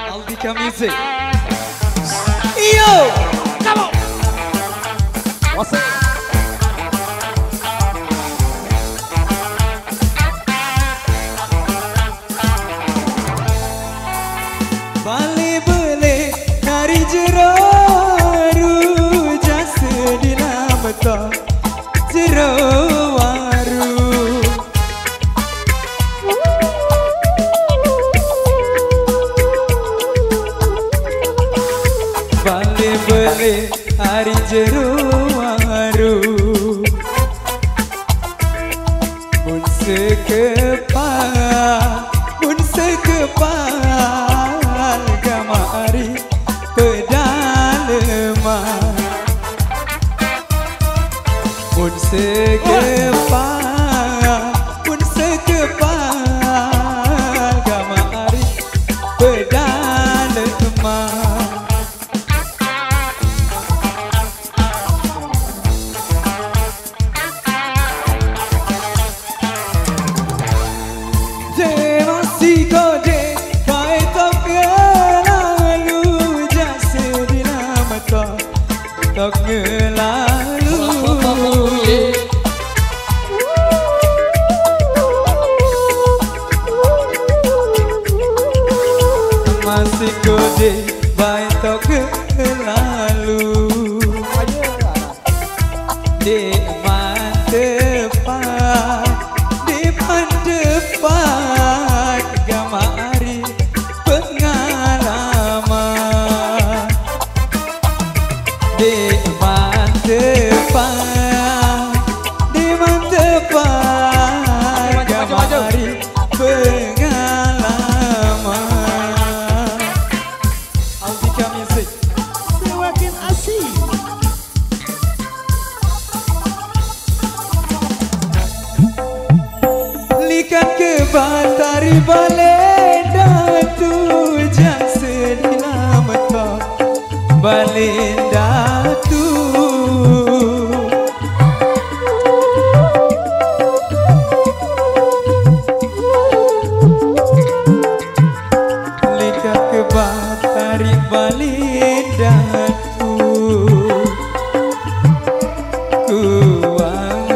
Aldika Music. Yo, come on. What's up? Balik balik dari jero rujak sedina betul jero waru. Balik balik hari jero waru. Mun sekepal, mun sekepal gamari pedaleman. Mun sekepal, mun sekepal gamari pedaleman. Tak ngelalu masih kode baik tak ngelalu di mantepan gamari pengalaman di mantepan gamari pengalaman. Aldika Music semakin asik. Likat ke Bantari Balenda tujak sedina metok Balenda tu likat ke Bantari Balenda tu kuang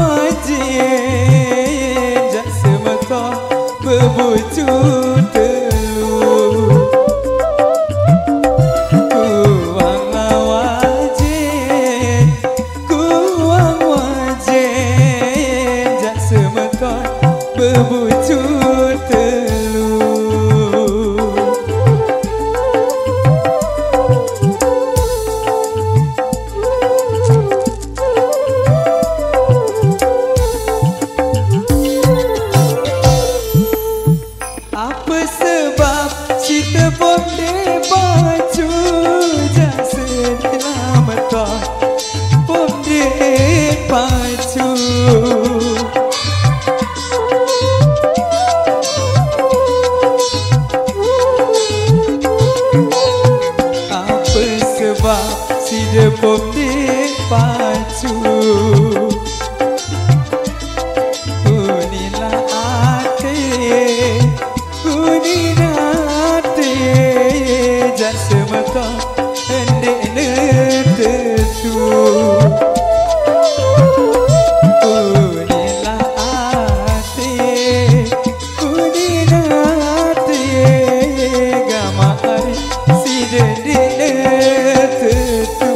wajib jak semetok bebucu telu. Kuang wajib jak semetok bebucu telu. Apa sebab si tepuk di baju jak sedina metok pom di baju. Apa sebab si tepuk di baju. Semetok hendek netetu unilah ate gamari si dendek netetu.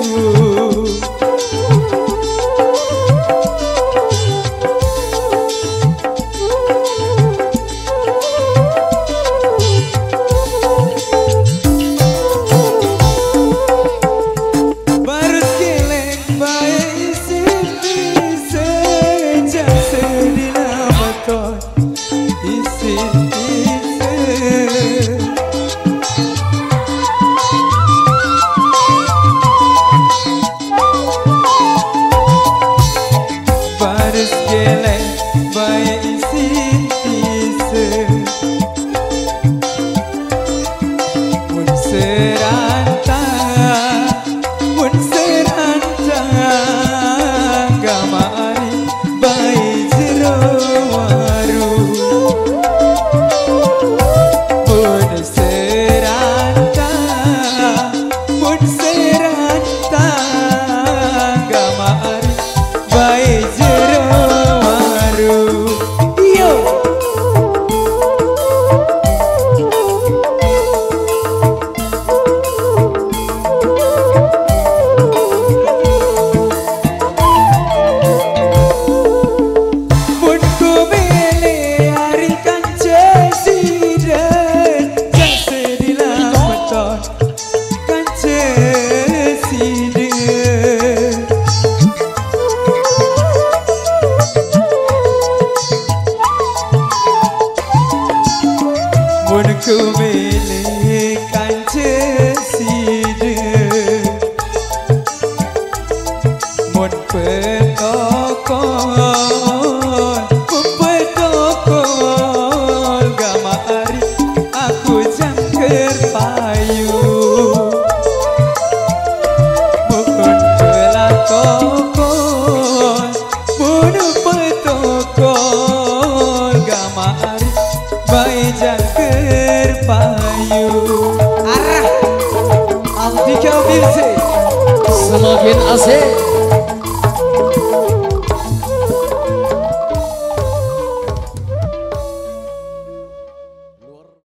rukun gamari bae jangker payu arah Altika Music Semakin asik